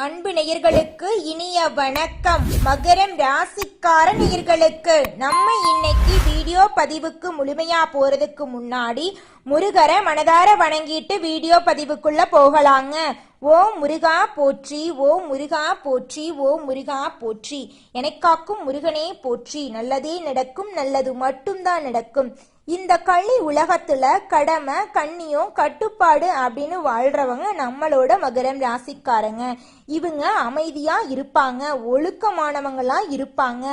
அன்பு நேயர்களுக்கு இனிய வணக்கம். மகரம் ராசிக்கார நேயர்களுக்கு நம்ம இன்னைக்கு வீடியோ பதிவுக்கு முழுமையா போறதுக்கு முன்னாடி முருகரை மனதார வணங்கிட்டு வீடியோ பதிவுக்குள்ள போகலாங்க. ஓம் முருகா போற்றி, ஓம் முருகா போற்றி, ஓம் முருகா போற்றி. எனக்காக்கும் முருகனே போற்றி. நல்லதே நடக்கும், நல்லது மட்டும்தான் நடக்கும். இந்த கள்ளி உலகத்துல கடமை கண்ணியம் கட்டுப்பாடு அப்படின்னு வாழ்றவங்க நம்மளோட மகரம் ராசிக்காரங்க. இவங்க அமைதியா இருப்பாங்க, ஒழுக்கமானவங்களா இருப்பாங்க,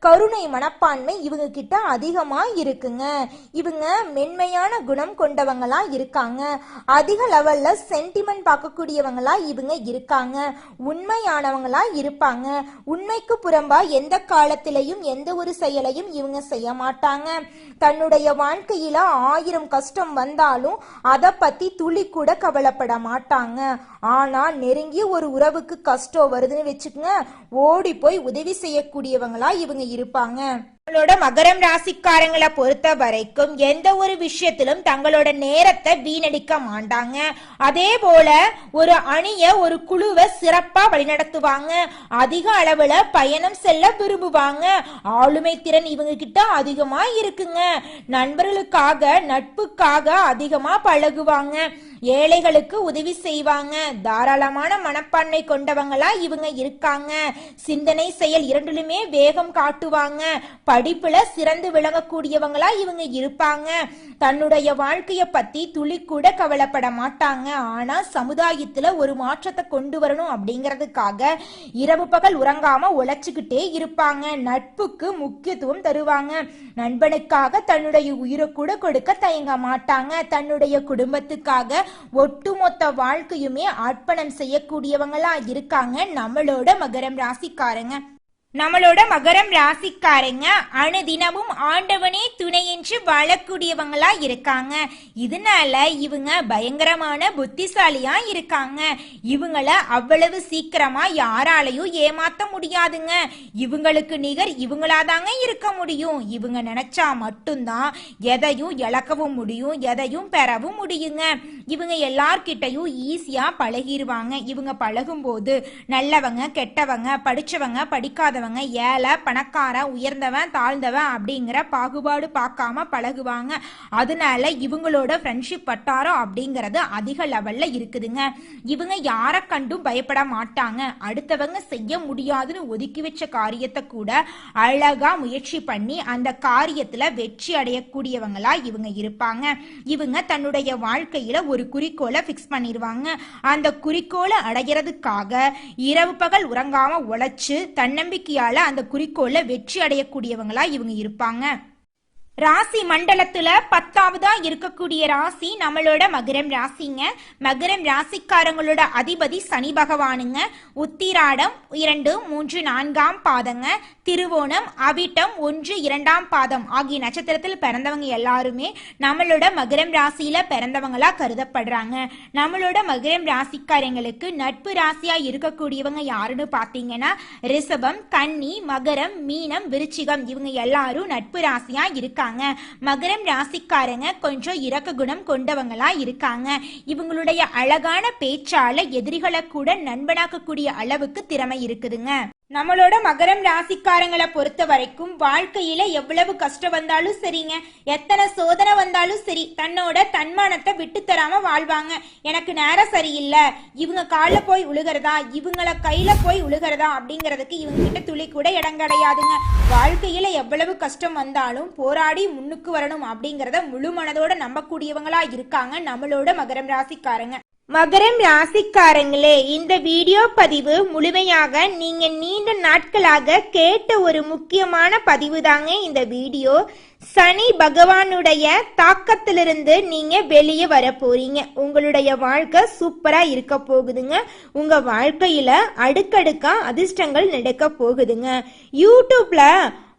கருணை மனப்பான்மை இவங்க கிட்ட அதிகமா இருக்குங்க. இவங்க மென்மையான குணம் கொண்டவங்களா இருக்காங்க. அதிக லெவல்ல சென்டிமெண்ட் பார்க்கக்கூடியவங்களா இவங்க இருக்காங்க. உண்மையானவங்களா இருப்பாங்க. உண்மைக்கு புறம்பா எந்த காலத்திலையும் எந்த ஒரு செயலையும் இவங்க செய்ய மாட்டாங்க. தன்னுடைய வாழ்க்கையில 1000 கஷ்டம் வந்தாலும் அதை பத்தி துளி கூட கவலைப்பட மாட்டாங்க. ஆனா நெருங்கிய ஒரு உறவுக்கு கஷ்டம் வருதுன்னு வச்சுக்கோங்க, ஓடி போய் உதவி செய்யக்கூடியவங்களா இவங்க இருப்பாங்க. நம்மளோட மகரம் ராசிக்காரங்களை பொறுத்த வரைக்கும் எந்த ஒரு விஷயத்திலும் தங்களோட நேரத்தை வீணடிக்க மாட்டாங்க. அதே போல ஒரு அணிய ஒரு குழுவை சிறப்பா வழிநடத்துவாங்க. அதிக அளவுல பயணம் செல்ல விரும்புவாங்க. ஆளுமை திறன் இவங்க கிட்ட அதிகமா இருக்குங்க. நண்பர்களுக்காக நட்புக்காக அதிகமா பழகுவாங்க. ஏழைகளுக்கு உதவி செய்வாங்க. தாராளமான மனப்பான்மை கொண்டவங்களா இவங்க இருக்காங்க. சிந்தனை செயல் இரண்டிலுமே வேகம் காட்டுவாங்க. படிப்புல சிறந்து விளங்கக்கூடியவங்களா இவங்க இருப்பாங்க. தன்னுடைய வாழ்க்கைய பத்தி துளி கூட கவலைப்பட மாட்டாங்க. ஆனா சமுதாயத்துல ஒரு மாற்றத்தை கொண்டு வரணும் அப்படிங்கறதுக்காக இரவு பகல் உறங்காம உழைச்சுக்கிட்டே இருப்பாங்க. நட்புக்கு முக்கியத்துவம் தருவாங்க. நண்பனுக்காக தன்னுடைய உயிரை கூட கொடுக்க தயங்க மாட்டாங்க. தன்னுடைய குடும்பத்துக்காக ஒட்டுமொத்த வாழ்க்கையுமே அர்ப்பணம் செய்யக்கூடியவங்களா இருக்காங்க நம்மளோட மகரம் ராசிக்காரங்க. நம்மளோட மகரம் ராசிக்காரங்க அனுதினமும் ஆண்டவனே துணை என்று வாழக்கூடியவங்களா இருக்காங்க. இதனால இவங்க பயங்கரமான புத்திசாலியா இருக்காங்க. இவங்கள அவ்வளவு சீக்கிரமா யாராலையும் ஏமாத்த முடியாதுங்க. இவங்களுக்கு நிகர் இவங்களாதாங்க இருக்க முடியும். இவங்க நினைச்சா மட்டும்தான் எதையும் இழக்கவும் முடியும், எதையும் பெறவும் முடியுங்க. இவங்க எல்லார்கிட்டையும் ஈஸியா பழகிடுவாங்க. இவங்க பழகும் போது நல்லவங்க கெட்டவங்க, படிச்சவங்க படிக்காத ஏழை பணக்கார, உயர்ந்தவன் தாழ்ந்தவன் அப்படிங்கிற பாகுபாடு பார்க்காம பழகுவாங்க. அதனால இவங்களோட ஃப்ரெண்ட்ஷிப் வட்டாரம் அப்படிங்கிறது அதிக லெவல்ல இருக்குதுங்க. இவங்க யாரை கண்டும் பயப்பட மாட்டாங்க. அடுத்தவங்க செய்ய முடியாதுன்னு ஒதுக்கி வச்ச காரியத்தை கூட அழகா முயற்சி பண்ணி அந்த காரியத்துல வெற்றி அடையக்கூடியவங்களா இவங்க இருப்பாங்க. இவங்க தன்னுடைய வாழ்க்கையில ஒரு குறிக்கோளை பிக்ஸ் பண்ணிடுவாங்க. அந்த குறிக்கோளை அடைகிறதுக்காக இரவு பகல் உறங்காம உழைச்சு தன்னம்பிக்கை அந்த குறிக்கோளை வெற்றி அடையக்கூடியவங்களா இவங்க இருப்பாங்க. ராசி மண்டலத்துல 10ஆவதா இருக்கக்கூடிய ராசி நம்மளோட மகரம் ராசிங்க. மகரம் ராசிக்காரங்களோட அதிபதி சனி பகவானுங்க. உத்திராடம் 2, 3, 4ஆம் பாதங்க. திருவோணம் அவிட்டம் 1, 2ஆம் பாதம் ஆகிய நட்சத்திரத்தில் பிறந்தவங்க எல்லாருமே நம்மளோட மகரம் ராசியில பிறந்தவங்களா கருதப்படுறாங்க. நம்மளோட மகரம் ராசிக்காரங்களுக்கு நட்பு ராசியா இருக்கக்கூடியவங்க யாருன்னு பாத்தீங்கன்னா ரிஷபம், கன்னி, மகரம், மீனம், விருச்சிகம் இவங்க எல்லாரும் நட்பு ராசியா இருக்காங்க. மகரம் ராசிக்காரங்க கொஞ்சம் இரக்க குணம் கொண்டவங்களா இருக்காங்க. இவங்களுடைய அழகான பேச்சால எதிரிகளை கூட நண்பனாக்கக்கூடிய அளவுக்கு திறமை இருக்குதுங்க. நம்மளோட மகரம் ராசிக்காரங்களை பொறுத்த வரைக்கும் வாழ்க்கையில எவ்வளவு கஷ்டம் வந்தாலும் சரிங்க, எத்தனை சோதனை வந்தாலும் சரி, தன்னோட தன்மானத்தை விட்டு தராம வாழ்வாங்க. எனக்கு நேரம் சரியில்லை, இவங்க காலில் போய் உழுகிறதா, இவங்கள கையில போய் உழுகிறதா அப்படிங்கிறதுக்கு இவங்க கிட்ட துளி கூட இடம் கிடையாதுங்க. வாழ்க்கையில எவ்வளவு கஷ்டம் வந்தாலும் போராடி முன்னுக்கு வரணும் அப்படிங்கிறத முழு மனதோட நம்பக்கூடியவங்களா இருக்காங்க நம்மளோட மகரம் ராசிக்காரங்க. மகரம் ராசிக்காரங்களே, இந்த வீடியோ பதிவு முழுமையாக நீங்க நீண்ட நாட்களாக கேட்ட ஒரு முக்கியமான பதிவு தாங்க இந்த வீடியோ. சனி பகவானுடைய தாக்கத்திலிருந்து நீங்க வெளியே வர போறீங்க. உங்களுடைய வாழ்க்கை சூப்பரா இருக்க போகுதுங்க. உங்க வாழ்க்கையில அடுக்கடுக்கா அதிர்ஷ்டங்கள் நடக்க போகுதுங்க. யூடியூப்ல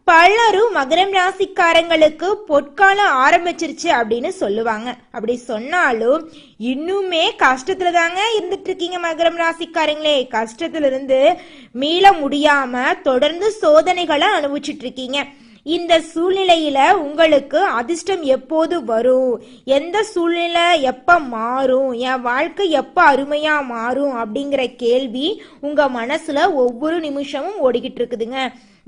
பலரும் மகரம் ராசிக்காரங்களுக்கு பொற்காலம் ஆரம்பிச்சிருச்சு அப்படின்னு சொல்லுவாங்க. அப்படி சொன்னாலும் இன்னுமே கஷ்டத்துல தாங்க இருந்துட்டு இருக்கீங்க மகரம் ராசிக்காரங்களே. கஷ்டத்துல இருந்து மீள முடியாம தொடர்ந்து சோதனைகளை அனுபவிச்சுட்டு இருக்கீங்க. இந்த சூழ்நிலையில உங்களுக்கு அதிர்ஷ்டம் எப்போது வரும், எந்த சூழ்நிலை எப்ப மாறும், என் வாழ்க்கை எப்ப அருமையா மாறும் அப்படிங்கிற கேள்வி உங்க மனசுல ஒவ்வொரு நிமிஷமும் ஓடிக்கிட்டு இருக்குதுங்க.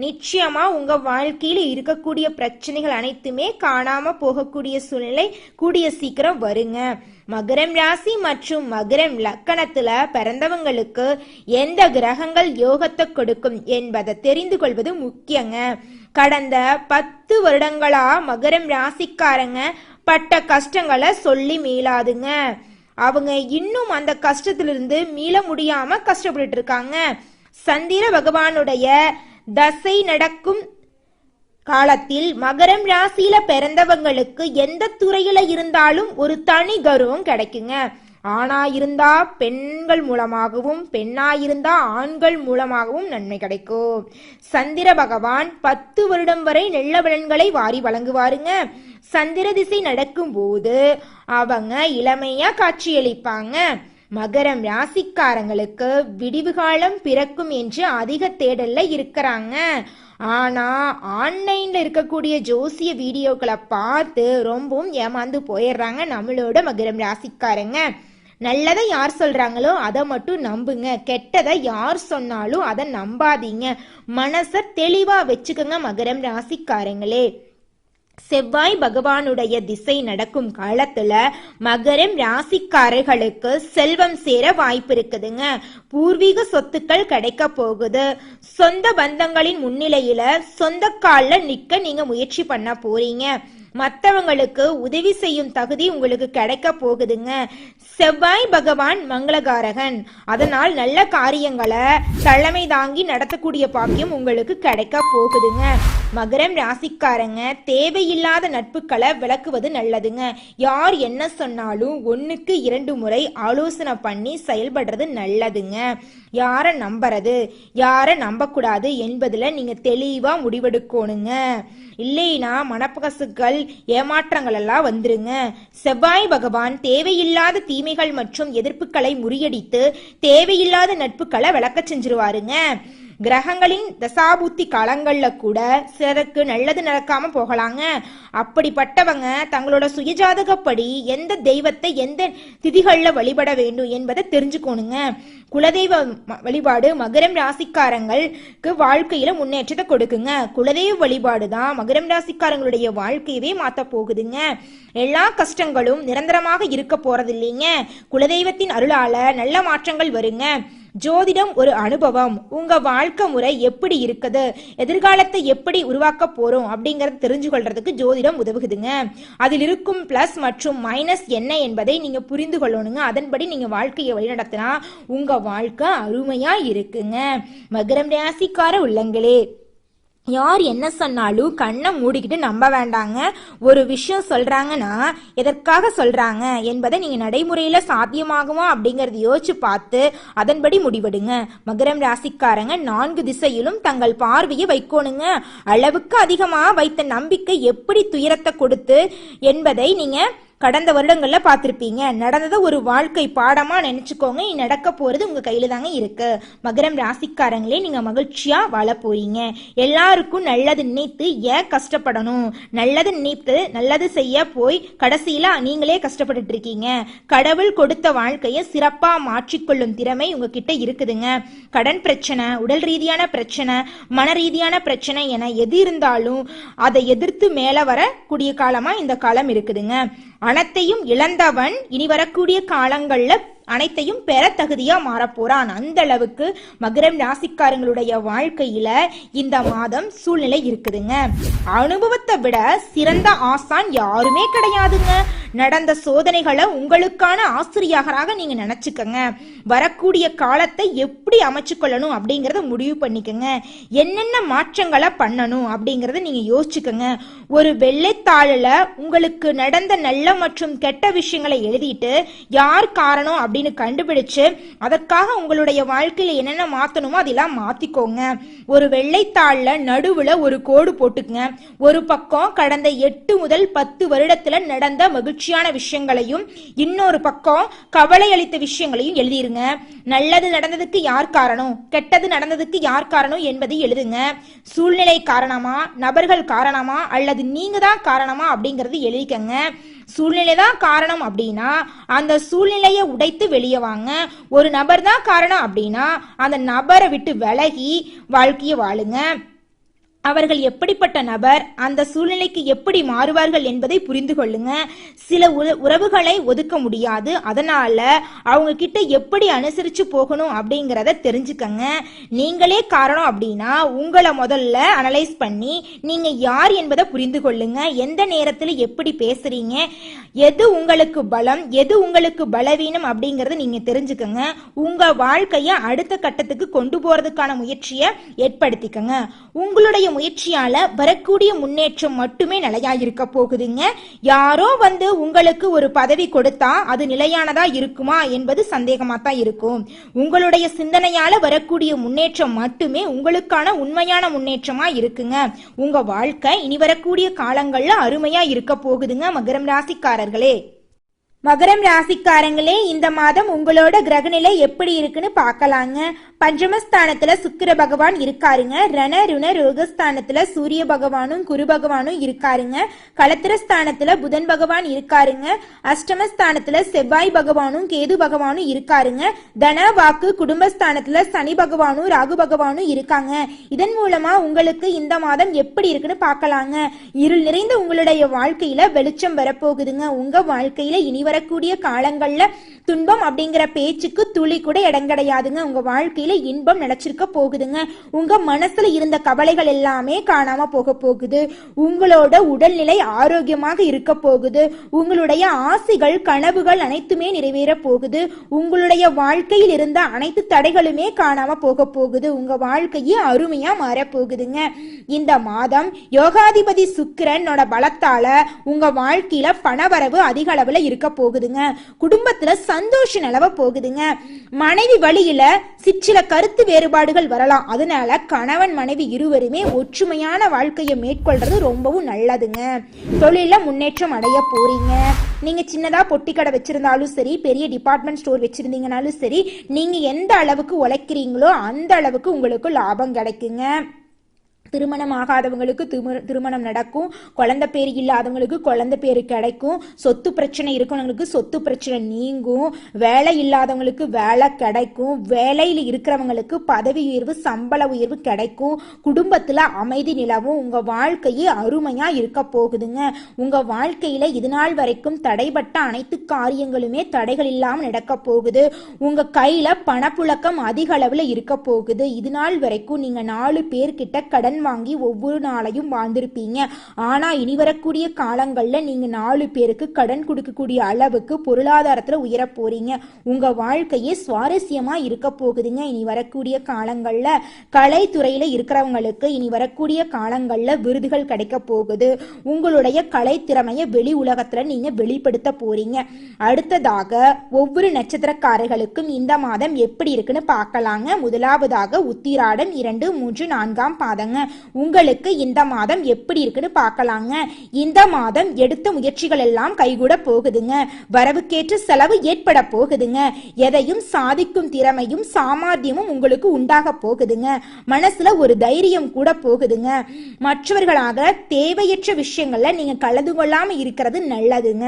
நிச்சயமா உங்க வாழ்க்கையில இருக்கக்கூடிய பிரச்சனைகள் அனைத்துமே காணாம போகக்கூடிய சூழ்நிலை கூடிய சீக்கிரம் வருங்க. மகரம் ராசி மற்றும் மகரம் லக்கணத்துல பிறந்தவங்களுக்கு எந்த கிரகங்கள் யோகத்தை கொடுக்கும் என்பதை தெரிந்து கொள்வது முக்கியங்க. கடந்த 10 வருடங்களா மகரம் ராசிக்காரங்க பட்ட கஷ்டங்களை சொல்லி மீளாதுங்க. அவங்க இன்னும் அந்த கஷ்டத்திலிருந்து மீள முடியாம கஷ்டப்பட்டு இருக்காங்க. சந்திர பகவானுடைய தசை நடக்கும் காலத்தில் மகரம் ராசியில பிறந்தவங்களுக்கு எந்த துறையில இருந்தாலும் ஒரு தனி கௌரவம் கிடைக்குங்க. ஆணா இருந்தா பெண்கள் மூலமாகவும், பெண்ணா இருந்தா ஆண்கள் மூலமாகவும் நன்மை கிடைக்கும். சந்திர பகவான் 10 வருடம் வரை நல்ல பலன்களை வாரி வழங்குவாருங்க. சந்திர திசை நடக்கும் போது அவங்க இளமையா காட்சியளிப்பாங்க. மகரம் ராசிக்காரங்களுக்கு விடிவு காலம் பிறக்கும் என்று அதிக தேடல்ல இருக்கிறாங்க. ஆனா ஆன்லைன்ல இருக்கக்கூடிய ஜோசிய வீடியோக்களை பார்த்து ரொம்பவும் ஏமாந்து போயிடுறாங்க நம்மளோட மகரம் ராசிக்காரங்க. நல்லதை யார் சொல்றாங்களோ அதை மட்டும் நம்புங்க, கெட்டதை யார் சொன்னாலும் அதை நம்பாதீங்க. மனசை தெளிவா வச்சுக்கோங்க மகரம் ராசிக்காரங்களே. செவ்வாய் பகவானுடைய திசை நடக்கும் காலத்துல மகரம் ராசிக்காரர்களுக்கு செல்வம் சேர வாய்ப்பு இருக்குதுங்க. பூர்வீக சொத்துக்கள் கிடைக்க போகுது. சொந்த பந்தங்களின் முன்னிலையில சொந்த கால்ல நிக்க நீங்க முயற்சி பண்ண போறீங்க. மற்றவங்களுக்கு உதவி செய்யும் தகுதி உங்களுக்கு கிடைக்க போகுதுங்க. செவ்வாய் பகவான் மங்களகாரகன், அதனால் நல்ல காரியங்களை தலைமை தாங்கி நடத்தக்கூடிய பாக்கியம் உங்களுக்கு கிடைக்க போகுதுங்க. மகரம் ராசிக்காரங்க தேவையில்லாத நட்புகளை விளக்குவது நல்லதுங்க. யார் என்ன சொன்னாலும் 1க்கு 2 முறை ஆலோசனை பண்ணி செயல்படுறது நல்லதுங்க. யாரை நம்புறது யாரை நம்பக்கூடாது என்பதுல நீங்க தெளிவா முடிவெடுக்கணுங்க. இல்லைனா மனப்பகசுகள் ஏமாற்றங்கள் எல்லாம் வந்துருங்க. செவ்வாய் பகவான் தேவையில்லாத தீமைகள் மற்றும் எதிர்ப்புகளை முறியடித்து தேவையில்லாத நட்புகளை விளக்க செஞ்சிருவாருங்க. கிரகங்களின் தசாபுத்தி காலங்கள்ல கூட சிலருக்கு நல்லது நடக்காம போகலாங்க. அப்படிப்பட்டவங்க தங்களோட சுயஜாதகப்படி எந்த தெய்வத்தை எந்த திதிகள்ல வழிபட வேண்டும் என்பதை தெரிஞ்சுக்கணுங்க. குலதெய்வ வழிபாடு மகரம் ராசிக்காரங்களுக்கு வாழ்க்கையில முன்னேற்றத்தை கொடுக்குங்க. குலதெய்வ வழிபாடு தான் மகரம் ராசிக்காரங்களுடைய வாழ்க்கையவே மாத்த போகுதுங்க. எல்லா கஷ்டங்களும் நிரந்தரமாக இருக்க போறது இல்லைங்க. குலதெய்வத்தின் அருளால நல்ல மாற்றங்கள் வருங்க. ஜோதிடம் ஒரு அனுபவம். உங்க வாழ்க்கை முறை எப்படி இருக்குது, எதிர்காலத்தை எப்படி உருவாக்க போறோம் அப்படிங்கறத தெரிஞ்சு கொள்றதுக்கு ஜோதிடம் உதவுகுதுங்க. அதில் இருக்கும் பிளஸ் மற்றும் மைனஸ் என்ன என்பதை நீங்க புரிந்து கொள்ளணுங்க. அதன்படி நீங்க வாழ்க்கையை வழிநடத்தினா உங்க வாழ்க்கை அருமையா இருக்குங்க. மகரம் ராசிக்கார உள்ளங்களே, யார் என்ன சொன்னாலும் கண்ணை மூடிக்கிட்டு நம்ப வேண்டாங்க. ஒரு விஷயம் சொல்றாங்கன்னா எதற்காக சொல்றாங்க என்பதை நீங்க நடைமுறையில சாத்தியமாகுமா அப்படிங்கறத யோசிச்சு பார்த்து அதன்படி முடிவெடுங்க. மகரம் ராசிக்காரங்க 4 திசையிலும் தங்கள் பார்வையை வைக்கணுங்க. அளவுக்கு அதிகமா வைத்த நம்பிக்கை எப்படி துயரத்தை கொடுத்து என்பதை நீங்க கடந்த வருடங்கள்ல பார்த்திருப்பீங்க. நடந்ததை ஒரு வாழ்க்கை பாடமா நினைச்சுக்கோங்க. நடக்க போறது உங்க கையில தாங்க இருக்கு. மகரம் ராசிக்காரங்களே, நீங்க மகிழ்ச்சியா வாழ போறீங்க. எல்லாருக்கும் நல்லது நினைத்து ஏன் கஷ்டப்படணும்? நல்லது நினைத்து நல்லது செய்ய போய் கடைசியில நீங்களே கஷ்டப்பட்டு இருக்கீங்க. கடவுள் கொடுத்த வாழ்க்கையை சிறப்பா மாற்றிக்கொள்ளும் திறமை உங்ககிட்ட இருக்குதுங்க. கடன் பிரச்சனை, உடல் ரீதியான பிரச்சனை, மன ரீதியான பிரச்சனை என எது இருந்தாலும் அதை எதிர்த்து மேல வரக்கூடிய காலமா இந்த காலம் இருக்குதுங்க. அனைத்தையும் இழந்தவன் இனி வரக்கூடிய காலங்கள்ல அனைத்தையும் பெற தகுதியா மாறப்போறான். அந்த அளவுக்கு மகரம் ராசிக்காரங்களுடைய வாழ்க்கையில இந்த மாதம் சூழ்நிலை இருக்குதுங்க. அனுபவத்தை விட சிறந்த ஆசான் யாருமே கிடையாதுங்க. நடந்த சோதனைகளை உங்களுக்கான ஆசிரியராக நீங்க நினைச்சுக்கங்க. வரக்கூடிய காலத்தை எப்படி அமைச்சு கொள்ளணும் அப்படிங்கறத முடிவு பண்ணிக்கங்க. என்னென்ன மாற்றங்களை பண்ணணும் அப்படிங்கறத நீங்க யோசிச்சுக்கங்க. ஒரு வெள்ளைத்தாளில் உங்களுக்கு நடந்த நல்ல மற்றும் கெட்ட விஷயங்களை எழுதிட்டு யார் காரணம் அப்படின்னு கண்டுபிடிச்சு அதற்காக உங்களுடைய வாழ்க்கையில என்னென்ன மாத்தணுமோ அதெல்லாம் மாத்திக்கோங்க. ஒரு வெள்ளைத்தாள்ல நடுவுல ஒரு கோடு போட்டுக்குங்க. ஒரு பக்கம் கடந்த 8 முதல் 10 வருடத்துல நடந்த மகிழ்ச்சியான விஷயங்களையும் இன்னொரு பக்கம் கவலை அளித்த விஷயங்களையும் எழுதிருங்க. நல்லது நடந்ததுக்கு யார் காரணம், கெட்டது நடந்ததுக்கு யார் காரணம் என்பதை எழுதுங்க. சூழ்நிலை காரணமா, நபர்கள் காரணமா, அல்லது நீங்க தான் காரணமா அப்படிங்கறது எழுதிக்கங்க. சூழ்நிலை தான் காரணம் அப்படின்னா அந்த சூழ்நிலையை உடைத்து வெளியே வாங்க. ஒரு நபர் தான் காரணம் அப்படின்னா அந்த நபரை விட்டு விலகி வாழ்க்கையை வாழுங்க. அவர்கள் எப்படிப்பட்ட நபர், அந்த சூழ்நிலைக்கு எப்படி மாறுவார்கள் என்பதை புரிந்து கொள்ளுங்க. சில உறவுகளை ஒதுக்க முடியாது, அதனால அவங்க கிட்ட எப்படி அனுசரிச்சு போகணும் அப்படிங்கிறத தெரிஞ்சுக்கங்க. நீங்களே காரணம் அப்படின்னா உங்களை முதல்ல அனலைஸ் பண்ணி நீங்க யார் என்பதை புரிந்து கொள்ளுங்க. எந்த நேரத்தில் எப்படி பேசுறீங்க, எது உங்களுக்கு பலம், எது உங்களுக்கு பலவீனம் அப்படிங்கறத நீங்க தெரிஞ்சுக்கங்க. உங்க வாழ்க்கைய அடுத்த கட்டத்துக்கு கொண்டு போறதுக்கான முயற்சியை ஏற்படுத்திக்கங்க. உங்களுடைய முயற்சியால வரக்கூடிய முன்னேற்றம் மட்டுமே நிலையாயிருக்க போகுதுங்க. யாரோ வந்து உங்களுக்கு ஒரு பதவி கொடுத்தா அது நிலையானதா இருக்குமா என்பது சந்தேகமா தான் இருக்கும். உங்களுடைய சிந்தனையால வரக்கூடிய முன்னேற்றம் மட்டுமே உங்களுக்கான உண்மையான முன்னேற்றமா இருக்குங்க. உங்க வாழ்க்கை இனி வரக்கூடிய காலங்கள்ல அருமையா இருக்க போகுதுங்க. மகரம் ராசிக்காரர்களே, மகரம் ராசிக்காரங்களே, இந்த மாதம் உங்களோட கிரகநிலை எப்படி இருக்குன்னு பார்க்கலாங்க. பஞ்சமஸ்தானத்துல சுக்கிர பகவான் இருக்காருங்க. ரண ருண ரோகஸ்தானத்துல சூரிய பகவானும் குரு பகவானும் இருக்காருங்க. களத்திரஸ்தானத்துல புதன் பகவான் இருக்காருங்க. அஷ்டமஸ்தானத்துல செவ்வாய் பகவானும் கேது பகவானும் இருக்காருங்க. தன வாக்கு குடும்பஸ்தானத்துல சனி பகவானும் ராகு பகவானும் இருக்காங்க. இதன் மூலமா உங்களுக்கு இந்த மாதம் எப்படி இருக்குன்னு பார்க்கலாங்க. இருள் நிறைந்த உங்களுடைய வாழ்க்கையில வெளிச்சம் வரப்போகுதுங்க. உங்க வாழ்க்கையில இனி வரக்கூடிய காலங்கள்ல துன்பம் அப்படிங்கிற பேச்சுக்கு துளி கூட இடம் கிடையாதுங்க. உங்க வாழ்க்கையில இன்பம் நினைச்சிருக்க போகுதுங்க. உங்க மனசுல இருந்த கவலைகள் எல்லாமே காணாம போக போகுது. உங்களோட உடல்நிலை ஆரோக்கியமாக இருக்க போகுது. உங்களுடைய ஆசைகள் கனவுகள் அனைத்துமே நிறைவேற போகுது. உங்களுடைய வாழ்க்கையில் இருந்த அனைத்து தடைகளுமே காணாம போக போகுது. உங்க வாழ்க்கையே அருமையா மாற போகுதுங்க. இந்த மாதம் யோகாதிபதி சுக்கிரனோட பலத்தால உங்க வாழ்க்கையில பணவரவு அதிக அளவுல இருக்க போகுதுங்க. குடும்பத்துல சந்தோஷம் நிலவ போகுதுங்க. மனைவி வழியில சிற்சில கருத்து வேறுபாடுகள் வரலாம். அதனால கணவன் மனைவி இருவருமே ஒற்றுமையான வாழ்க்கையை மேற்கொள்றது ரொம்பவும் நல்லதுங்க. தொழில முன்னேற்றம் அடைய போறீங்க. நீங்க சின்னதா பொட்டி கடை வச்சிருந்தாலும் சரி, பெரிய டிபார்ட்மெண்ட் ஸ்டோர் வச்சிருந்தீங்கனாலும் சரி, நீங்க எந்த அளவுக்கு உழைக்கிறீங்களோ அந்த அளவுக்கு உங்களுக்கு லாபம் கிடைக்குங்க. திருமணம் ஆகாதவங்களுக்கு திருமணம் நடக்கும். குழந்தை பேர் இல்லாதவங்களுக்கு குழந்தை பேரு கிடைக்கும். சொத்து பிரச்சனை இருக்கிறவங்களுக்கு சொத்து பிரச்சனை நீங்கும். வேலை இல்லாதவங்களுக்கு வேலை கிடைக்கும். வேலையில் இருக்கிறவங்களுக்கு பதவி உயர்வு சம்பள உயர்வு கிடைக்கும். குடும்பத்துல அமைதி நிலவும். உங்க வாழ்க்கையே அருமையா இருக்க போகுதுங்க. உங்க வாழ்க்கையில இதுநாள் வரைக்கும் தடைபட்ட அனைத்து காரியங்களுமே தடைகள் இல்லாம நடக்க போகுது. உங்க கையில பணப்புழக்கம் அதிக அளவுல இருக்க போகுது. இதுநாள் வரைக்கும் நீங்க 4 பேர்கிட்ட கடன் வாங்கி ஒவ்வொரு நாளையும் வாழ்ந்திருப்பீங்க. ஆனா இனி வரக்கூடிய காலங்கள்ல நீங்க 4 பேருக்கு கடன் கொடுக்கக்கூடிய அளவுக்கு பொருளாதாரத்துல உயர போறீங்க. உங்க வாழ்க்கையே சுவாரஸ்யமா இருக்க போகுதுங்க. இனி வரக்கூடிய காலங்கள்ல கலைத்துறையில இருக்கிறவங்களுக்கு இனி வரக்கூடிய காலங்கள்ல விருதுகள் கிடைக்க போகுது. உங்களுடைய கலை திறமைய வெளி உலகத்துல நீங்க வெளிப்படுத்த போறீங்க. அடுத்ததாக ஒவ்வொரு நட்சத்திரக்காரர்களுக்கும் இந்த மாதம் எப்படி இருக்குன்னு பார்க்கலாங்க. முதலாவதாக உத்திராடம் 2, 3, 4 பாதங்க. உங்களுக்கு இந்த மாதம் எப்படி இருக்குன்னு பார்க்கலாங்க. இந்த மாதம் எடுத்த முயற்சிகள் எல்லாம் கைகூட போகுதுங்க. வரவுக்கேற்ற செலவு ஏற்பட போகுதுங்க. எதையும் சாதிக்கும் திறமையும் சாமர்த்தியமும் உங்களுக்கு உண்டாக போகுதுங்க. மனசுல ஒரு தைரியம் கூட போகுதுங்க. மற்றவர்களாக தேவையற்ற விஷயங்கள்ல நீங்க கலந்து கொள்ளாம இருக்கிறது நல்லதுங்க.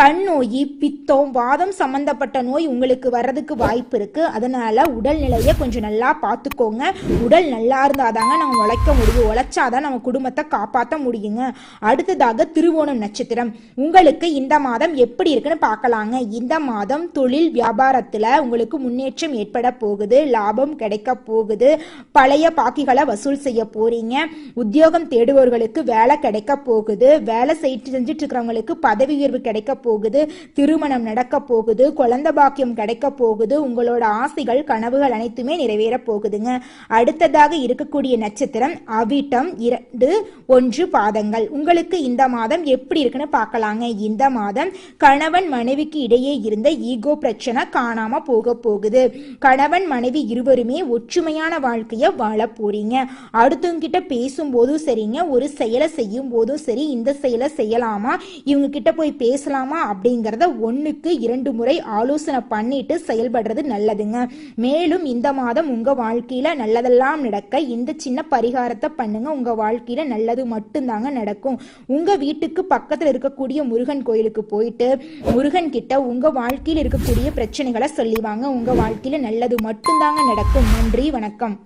கண் நோய், பித்தம், வாதம் சம்பந்தப்பட்ட நோய் உங்களுக்கு வர்றதுக்கு வாய்ப்பு இருக்கு. அதனால உடல்நிலையை கொஞ்சம் நல்லா பார்த்துக்கோங்க. உடல் நல்லா இருந்தாதாங்க நம்ம உழைக்க முடியும். உழைச்சாதான் நம்ம குடும்பத்தை காப்பாற்ற முடியுங்க. அடுத்ததாக திருவோணம் நட்சத்திரம். உங்களுக்கு இந்த மாதம் எப்படி இருக்குன்னு பார்க்கலாங்க. இந்த மாதம் தொழில் வியாபாரத்துல உங்களுக்கு முன்னேற்றம் ஏற்பட போகுது. லாபம் கிடைக்க போகுது. பழைய பாக்கிகளை வசூல் செய்ய போறீங்க. உத்தியோகம் தேடுபவர்களுக்கு வேலை கிடைக்க போகுது. வேலை செஞ்சுட்டு இருக்கிறவங்களுக்கு பதவி உயர்வு கிடைக்க போகுது. திருமணம் நடக்க போகுது. குழந்தை பாக்கியம் கிடைக்க போகுது. உங்களோட ஆசைகள் கனவுகள் அனைத்துமே நிறைவேற போகுதுங்க. அடுத்ததாக இருக்கக்கூடிய நட்சத்திரம் அவிட்டம் 2-1 பாதங்கள். உங்களுக்கு இந்த மாதம் எப்படி இருக்குன்னு பார்க்கலாங்க. இந்த மாதம் கணவன் மனைவிக்கு இடையே இருந்த ஈகோ பிரச்சனை காணாம போகுது. கணவன் மனைவி இருவருமே ஒற்றுமையான வாழ்க்கைய வாழ போறீங்க. அடுத்தவங்க கிட்ட பேசும்போதும் சரிங்க, ஒரு செயலை செய்யும் போதும் சரி, இந்த செயலை செய்யலாமா, இவங்க கிட்ட போய் பேசலாமா அப்படிங்கறத 1-2 முறை ஆலோசனை பண்ணிட்டு செயல்படுறது நல்லதுங்க. மேலும் இந்த மாதம் உங்க வாழ்க்கையில நல்லதெல்லாம் நடக்க இந்த சின்ன பரிகாரத்தை பண்ணுங்க. உங்க வாழ்க்கையில நல்லது மட்டும்தாங்க நடக்கும். உங்க வீட்டுக்கு பக்கத்துல இருக்கக்கூடிய முருகன் கோயிலுக்கு போயிட்டு முருகன் கிட்ட உங்க வாழ்க்கையில இருக்கக்கூடிய பிரச்சனைகளை சொல்லிவாங்க. உங்க வாழ்க்கையில நல்லது மட்டும்தாங்க நடக்கும். நன்றி, வணக்கம்.